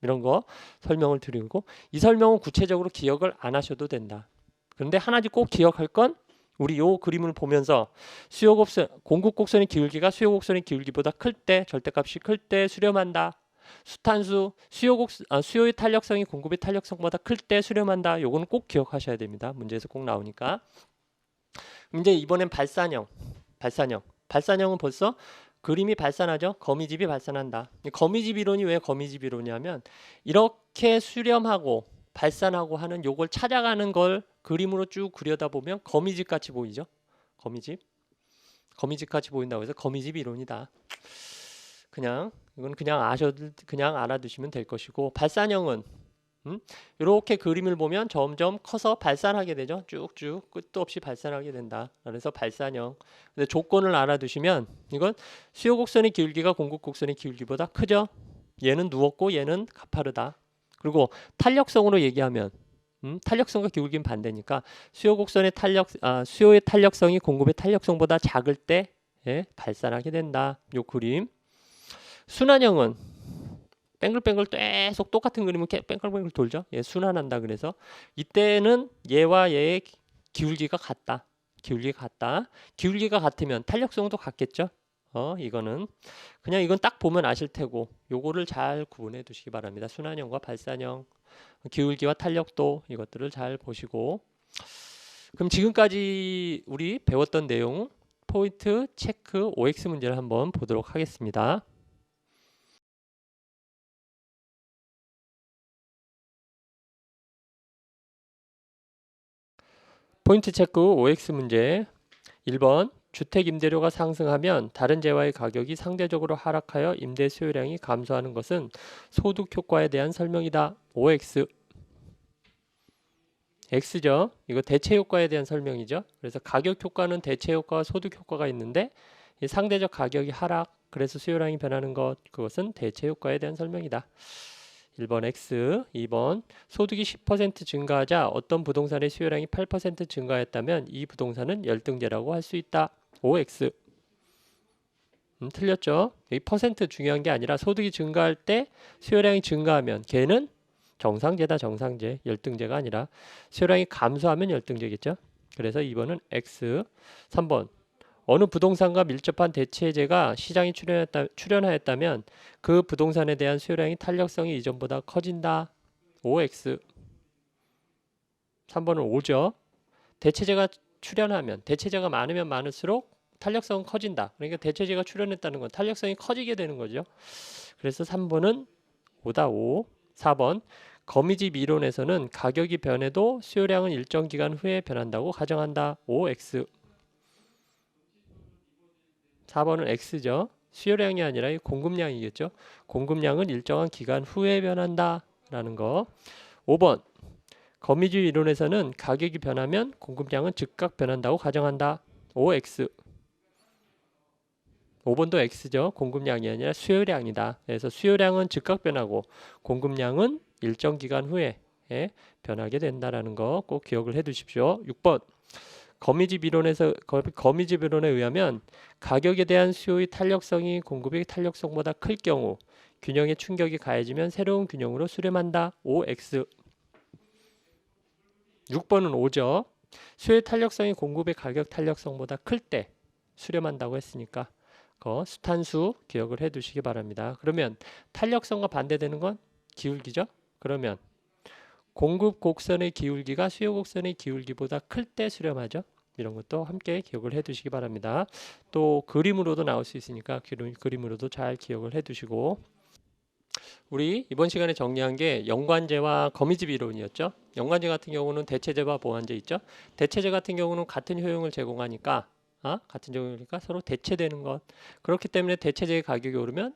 이런 거 설명을 드리고, 이 설명은 구체적으로 기억을 안 하셔도 된다. 그런데 하나씩 꼭 기억할 건 우리 요 그림을 보면서 공급 곡선의 기울기가 수요 곡선의 기울기보다 클 때, 절대값이 클 때 수렴한다. 수탄수 수요의 탄력성이 공급의 탄력성보다 클 때 수렴한다. 요거는 꼭 기억하셔야 됩니다. 문제에서 꼭 나오니까. 이제 이번엔 발산형은 벌써 그림이 발산하죠. 거미집이 발산한다. 거미집 이론이 왜 거미집 이론이냐면 이렇게 수렴하고 발산하고 하는 요걸 찾아가는 걸 그림으로 쭉 그려다 보면 거미집 같이 보이죠. 거미집 같이 보인다고 해서 거미집 이론이다. 이건 그냥 알아두시면 될 것이고, 발산형은 이렇게 그림을 보면 점점 커서 발산하게 되죠. 쭉쭉 끝도 없이 발산하게 된다. 그래서 발산형. 근데 조건을 알아두시면 이건 수요 곡선의 기울기가 공급 곡선의 기울기보다 크죠. 얘는 누웠고 얘는 가파르다. 그리고 탄력성으로 얘기하면 탄력성과 기울기는 반대니까 수요의 탄력성이 공급의 탄력성보다 작을 때 발산하게 된다. 요 그림. 순환형은 뱅글뱅글 계속 똑같은 그림은 뱅글뱅글 돌죠. 순환한다. 그래서 이때는 얘와 얘의 기울기가 같다. 기울기가 같으면 탄력성도 같겠죠. 이거는 그냥 이건 딱 보면 아실 테고 요거를 잘 구분해 두시기 바랍니다. 순환형과 발산형, 기울기와 탄력도 이것들을 잘 보시고 그럼 지금까지 우리 배웠던 내용 포인트 체크 OX 문제를 한번 보도록 하겠습니다. 포인트 체크 OX 문제 1번 주택 임대료가 상승하면 다른 재화의 가격이 상대적으로 하락하여 임대 수요량이 감소하는 것은 소득 효과에 대한 설명이다. OX X죠. 이거 대체 효과에 대한 설명이죠. 그래서 가격 효과는 대체 효과와 소득 효과가 있는데 이 상대적 가격이 하락 그래서 수요량이 변하는 것 그것은 대체 효과에 대한 설명이다. 1번 X, 2번 소득이 10% 증가하자 어떤 부동산의 수요량이 8% 증가했다면 이 부동산은 열등제라고 할 수 있다. OX 틀렸죠. 이 퍼센트 중요한 게 아니라 소득이 증가할 때 수요량이 증가하면 걔는 정상제다. 정상제. 열등제가 아니라 수요량이 감소하면 열등제겠죠. 그래서 2번은 X. 3번 어느 부동산과 밀접한 대체제가 시장에 출현하였다면 그 부동산에 대한 수요량이 탄력성이 이전보다 커진다. OX. 3번은 O죠. 대체제가 출현하면 대체제가 많으면 많을수록 탄력성은 커진다. 그러니까 대체제가 출현했다는 건 탄력성이 커지게 되는 거죠. 그래서 3번은 5다. 5. 4번 거미집 이론에서는 가격이 변해도 수요량은 일정 기간 후에 변한다고 가정한다. OX. 4번은 X죠. 수요량이 아니라 공급량이겠죠. 공급량은 일정한 기간 후에 변한다 라는 거. 5번 거미집 이론에서는 가격이 변하면 공급량은 즉각 변한다고 가정한다. OX. 5번도 X죠. 공급량이 아니라 수요량이다. 그래서 수요량은 즉각 변하고 공급량은 일정 기간 후에 변하게 된다라는 거 꼭 기억을 해 두십시오. 6번 거미집 이론에 의하면 가격에 대한 수요의 탄력성이 공급의 탄력성보다 클 경우 균형의 충격이 가해지면 새로운 균형으로 수렴한다. OX. 6번은 O죠. 수요의 탄력성이 공급의 가격 탄력성보다 클 때 수렴한다고 했으니까 수탄수 기억을 해 두시기 바랍니다. 그러면 탄력성과 반대되는 건 기울기죠. 그러면 공급 곡선의 기울기가 수요 곡선의 기울기보다 클 때 수렴하죠. 이런 것도 함께 기억을 해 두시기 바랍니다. 또 그림으로도 나올 수 있으니까 그림으로도 잘 기억을 해 두시고 우리 이번 시간에 정리한 게 연관제와 거미집 이론이었죠. 연관제 같은 경우는 대체제와 보완제 있죠. 대체제 같은 경우는 같은 효용을 제공하니까 같은 효용이니까 서로 대체되는 것. 그렇기 때문에 대체제의 가격이 오르면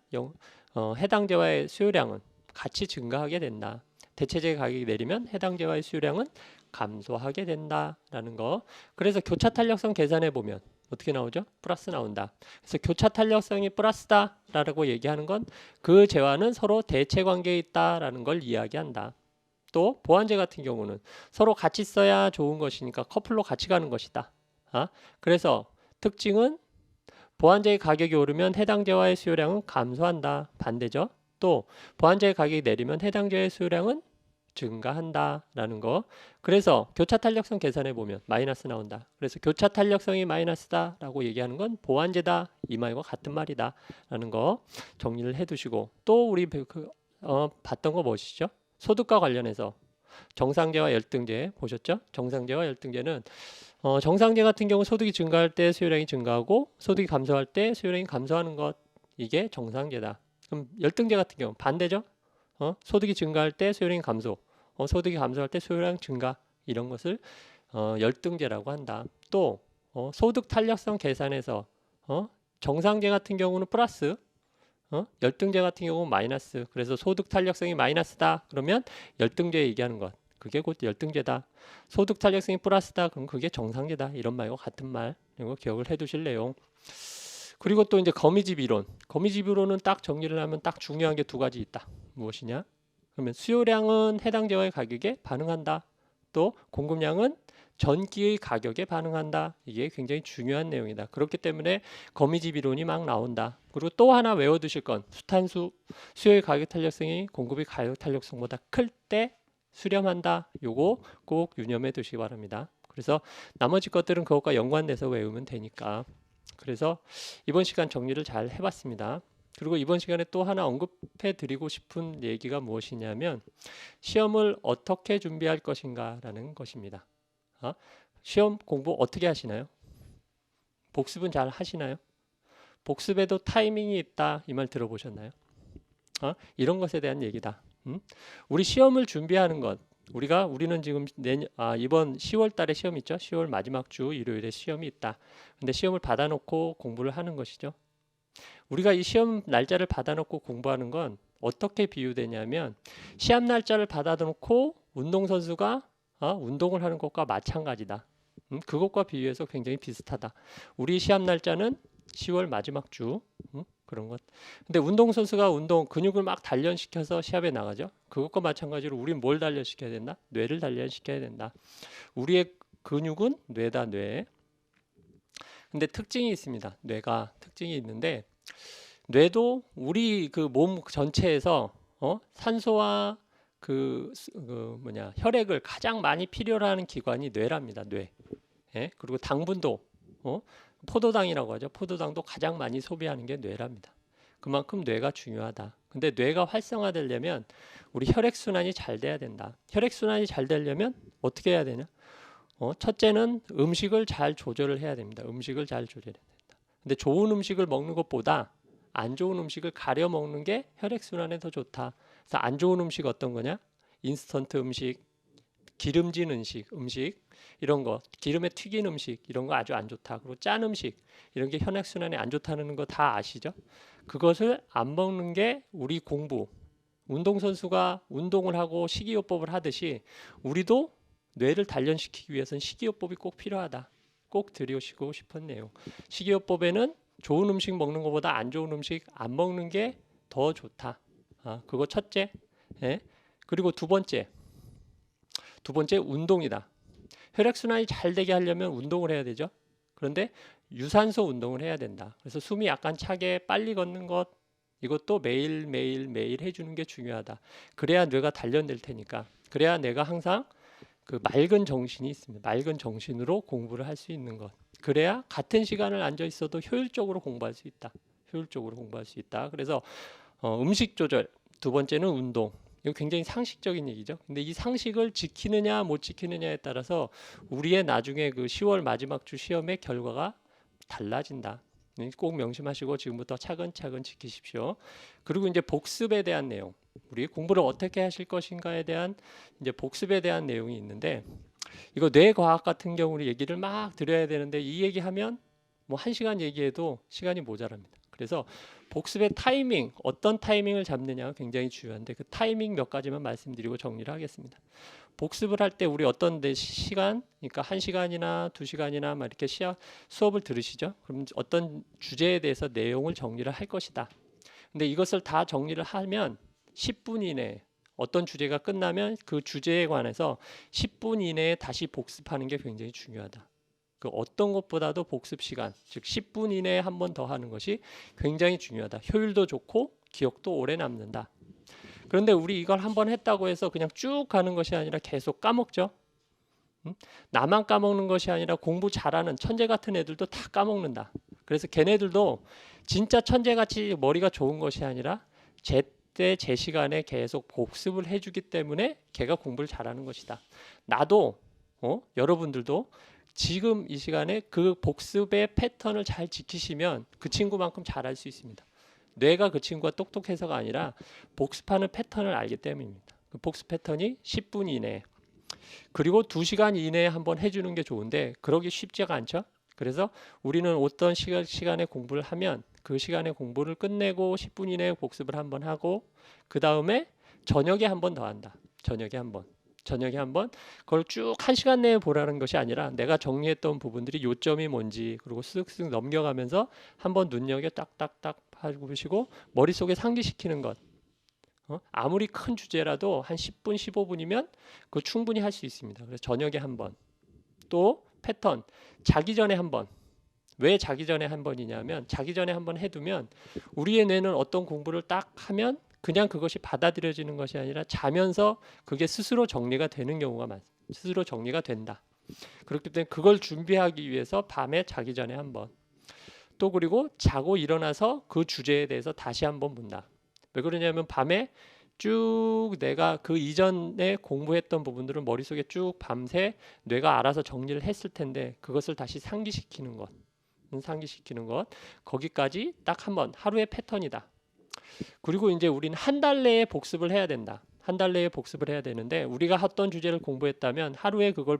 해당 제와의 수요량은 같이 증가하게 된다. 대체제의 가격이 내리면 해당 제와의 수요량은 감소하게 된다라는 거. 그래서 교차 탄력성 계산해 보면 어떻게 나오죠? 플러스 나온다. 그래서 교차 탄력성이 플러스다라고 얘기하는 건 그 재화는 서로 대체 관계에 있다라는 걸 이야기한다. 또 보완제 같은 경우는 서로 같이 써야 좋은 것이니까 커플로 같이 가는 것이다. 그래서 특징은 보완제의 가격이 오르면 해당 재화의 수요량은 감소한다. 반대죠. 또 보완제의 가격이 내리면 해당 재화의 수요량은 증가한다라는 거. 그래서 교차 탄력성 계산해 보면 마이너스 나온다. 그래서 교차 탄력성이 마이너스다라고 얘기하는 건 보완제다 이 말과 같은 말이다라는 거 정리를 해두시고 또 우리 봤던 거 무엇이죠? 소득과 관련해서 정상제와 열등제 보셨죠? 정상제와 열등제는 정상제 같은 경우 소득이 증가할 때 수요량이 증가하고 소득이 감소할 때 수요량이 감소하는 것 이게 정상제다. 그럼 열등제 같은 경우 반대죠? 소득이 증가할 때 수요량이 감소, 소득이 감소할 때 수요량 증가 이런 것을 열등제라고 한다. 또 소득 탄력성 계산에서 정상제 같은 경우는 플러스, 열등제 같은 경우는 마이너스. 그래서 소득 탄력성이 마이너스다. 그러면 열등제 얘기하는 것. 그게 곧 열등제다. 소득 탄력성이 플러스다. 그럼 그게 정상제다. 이런 말과 같은 말. 이거 기억을 해두실래요? 그리고 또 이제 거미집 이론. 거미집 이론은 딱 정리를 하면 딱 중요한 게 두 가지 있다. 무엇이냐? 그러면 수요량은 해당 재화의 가격에 반응한다. 또 공급량은 전기의 가격에 반응한다. 이게 굉장히 중요한 내용이다. 그렇기 때문에 거미집 이론이 막 나온다. 그리고 또 하나 외워두실 건 수탄수 수요의 가격 탄력성이 공급의 가격 탄력성보다 클 때 수렴한다. 요거 꼭 유념해 두시기 바랍니다. 그래서 나머지 것들은 그것과 연관돼서 외우면 되니까 그래서 이번 시간 정리를 잘 해봤습니다. 그리고 이번 시간에 또 하나 언급해 드리고 싶은 얘기가 무엇이냐면 시험을 어떻게 준비할 것인가 라는 것입니다. 시험 공부 어떻게 하시나요? 복습은 잘 하시나요? 복습에도 타이밍이 있다 이 말 들어보셨나요? 이런 것에 대한 얘기다. 우리 시험을 준비하는 것 우리는 지금 이번 10월 달에 시험 있죠? 10월 마지막 주 일요일에 시험이 있다. 근데 시험을 받아놓고 공부를 하는 것이죠. 우리가 이 시험 날짜를 받아놓고 공부하는 건 어떻게 비유되냐면 시험 날짜를 받아놓고 운동선수가 운동을 하는 것과 마찬가지다. 그것과 비교해서 굉장히 비슷하다. 우리 시합 날짜는 10월 마지막 주 그런 것. 근데 운동선수가 근육을 막 단련시켜서 시합에 나가죠. 그것과 마찬가지로 우리는 뭘 단련시켜야 된다? 뇌를 단련시켜야 된다. 우리의 근육은 뇌다, 뇌. 근데 특징이 있습니다. 뇌가 특징이 있는데 뇌도 우리 그 몸 전체에서 산소와 혈액을 가장 많이 필요로 하는 기관이 뇌랍니다. 뇌. 예? 그리고 당분도 포도당이라고 하죠. 포도당도 가장 많이 소비하는 게 뇌랍니다. 그만큼 뇌가 중요하다. 근데 뇌가 활성화되려면 우리 혈액순환이 잘 돼야 된다. 혈액순환이 잘 되려면 어떻게 해야 되냐? 첫째는 음식을 잘 조절을 해야 됩니다. 음식을 잘 조절해야 된다. 근데 좋은 음식을 먹는 것보다 안 좋은 음식을 가려 먹는 게 혈액순환에 더 좋다. 그래서 안 좋은 음식 어떤 거냐? 인스턴트 음식, 기름진 음식 이런 거, 기름에 튀긴 음식 이런 거 아주 안 좋다. 그리고 짠 음식 이런 게 혈액순환에 안 좋다는 거 다 아시죠? 그것을 안 먹는 게 우리 공부. 운동선수가 운동을 하고 식이요법을 하듯이 우리도 뇌를 단련시키기 위해서는 식이요법이 꼭 필요하다. 꼭 드리고 싶은 내용. 식이요법에는 좋은 음식 먹는 것보다 안 좋은 음식 안 먹는 게 더 좋다. 그거 첫째. 예? 그리고 두 번째 운동이다. 혈액순환이 잘 되게 하려면 운동을 해야 되죠. 그런데 유산소 운동을 해야 된다. 그래서 숨이 약간 차게 빨리 걷는 것 이것도 매일 해주는 게 중요하다. 그래야 뇌가 단련될 테니까. 그래야 내가 항상 그 맑은 정신이 있습니다. 맑은 정신으로 공부를 할 수 있는 것. 그래야 같은 시간을 앉아 있어도 효율적으로 공부할 수 있다. 그래서 음식 조절, 두 번째는 운동. 이거 굉장히 상식적인 얘기죠. 근데 이 상식을 지키느냐 못 지키느냐에 따라서 우리의 나중에 그 10월 마지막 주 시험의 결과가 달라진다. 꼭 명심하시고 지금부터 차근차근 지키십시오. 그리고 이제 복습에 대한 내용. 우리 공부를 어떻게 하실 것인가에 대한 이제 복습에 대한 내용이 있는데 이거 뇌과학 같은 경우는 얘기를 막 드려야 되는데 이 얘기하면 뭐 1시간 얘기해도 시간이 모자랍니다. 그래서 복습의 타이밍, 어떤 타이밍을 잡느냐가 굉장히 중요한데 그 타이밍 몇 가지만 말씀드리고 정리를 하겠습니다. 복습을 할 때 우리 어떤 시간, 그러니까 1시간이나 2시간이나 막 이렇게 수업을 들으시죠? 그럼 어떤 주제에 대해서 내용을 정리를 할 것이다. 근데 이것을 다 정리를 하면 10분 이내에 어떤 주제가 끝나면 그 주제에 관해서 10분 이내에 다시 복습하는 게 굉장히 중요하다. 그 어떤 것보다도 복습 시간, 즉 10분 이내에 한 번 더 하는 것이 굉장히 중요하다. 효율도 좋고 기억도 오래 남는다. 그런데 우리 이걸 한 번 했다고 해서 그냥 쭉 가는 것이 아니라 계속 까먹죠. 나만 까먹는 것이 아니라 공부 잘하는 천재 같은 애들도 다 까먹는다. 그래서 걔네들도 진짜 천재같이 머리가 좋은 것이 아니라 제때 제 시간에 계속 복습을 해주기 때문에 걔가 공부를 잘하는 것이다. 나도 여러분들도 지금 이 시간에 그 복습의 패턴을 잘 지키시면 그 친구만큼 잘할 수 있습니다. 뇌가 그 친구가 똑똑해서가 아니라 복습하는 패턴을 알기 때문입니다. 그 복습 패턴이 10분 이내 그리고 2시간 이내에 한번 해주는 게 좋은데 그러기 쉽지가 않죠. 그래서 우리는 어떤 시간에 공부를 하면 그 시간에 공부를 끝내고 10분 이내에 복습을 한번 하고 그 다음에 저녁에 한 번 더 한다. 저녁에 한번 그걸 쭉 1시간 내에 보라는 것이 아니라 내가 정리했던 부분들이 요점이 뭔지 그리고 쓱쓱 넘겨가면서 한번 눈여겨 딱딱딱 해보시고 머릿속에 상기시키는 것. 아무리 큰 주제라도 한 10분 15분이면 그거 충분히 할 수 있습니다. 그래서 저녁에 한번 또 패턴 자기 전에 한번 왜 자기 전에 한 번이냐면 자기 전에 한번 해두면 우리의 뇌는 어떤 공부를 딱 하면 그냥 그것이 받아들여지는 것이 아니라 자면서 그게 스스로 정리가 되는 경우가 많습니다. 스스로 정리가 된다. 그렇기 때문에 그걸 준비하기 위해서 밤에 자기 전에 한번 또 그리고 자고 일어나서 그 주제에 대해서 다시 한번 본다. 왜 그러냐면 밤에 쭉 내가 그 이전에 공부했던 부분들은 머릿속에 쭉 밤새 뇌가 알아서 정리를 했을 텐데 그것을 다시 상기시키는 것. 거기까지 딱 한번 하루의 패턴이다. 그리고 이제 우리는 한 달 내에 복습을 해야 된다. 한 달 내에 복습을 해야 되는데 우리가 어떤 주제를 공부했다면 하루에 그걸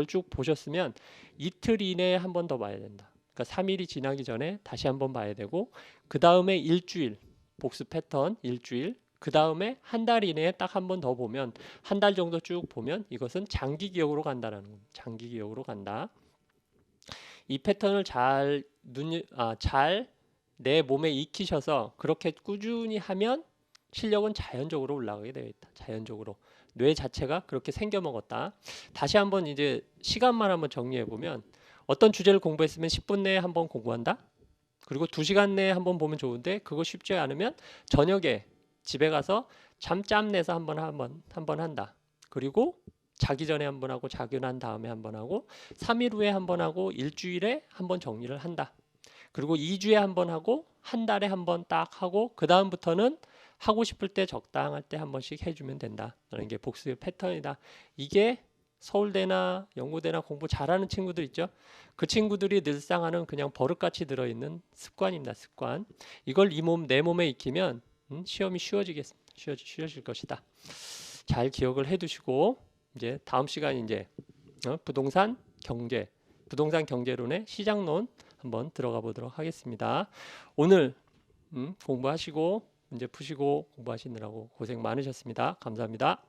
쭉 보셨으면 이틀 이내에 한 번 더 봐야 된다. 그러니까 3일이 지나기 전에 다시 한번 봐야 되고 그 다음에 일주일 복습 패턴 일주일 그 다음에 한 달 이내에 딱 한 번 더 보면 한 달 정도 쭉 보면 이것은 장기 기억으로 간다라는 겁니다. 장기 기억으로 간다. 이 패턴을 잘 내 몸에 익히셔서 그렇게 꾸준히 하면 실력은 자연적으로 올라가게 되어 있다. 자연적으로 뇌 자체가 그렇게 생겨 먹었다. 다시 한번 이제 시간만 한번 정리해 보면 어떤 주제를 공부했으면 10분 내에 한번 공부한다. 그리고 2시간 내에 한번 보면 좋은데 그거 쉽지 않으면 저녁에 집에 가서 잠 내서 한번 한다. 그리고 자기 전에 한번 하고 자기 난 다음에 한번 하고 3일 후에 한번 하고 일주일에 한번 정리를 한다. 그리고 2주에 한번 하고 한 달에 한번 딱 하고 그 다음부터는 하고 싶을 때 적당할 때 한 번씩 해주면 된다. 라는 게 복습의 패턴이다. 이게 서울대나 연고대나 공부 잘하는 친구들 있죠. 그 친구들이 늘상 하는 그냥 버릇같이 들어있는 습관입니다. 습관. 이걸 내 몸에 익히면 시험이 쉬워지겠습니다. 쉬워질 것이다. 잘 기억을 해두시고 이제 다음 시간 이제 부동산 경제론의 시장론 한번 들어가 보도록 하겠습니다. 오늘 공부하시고 문제 푸시고 공부하시느라고 고생 많으셨습니다. 감사합니다.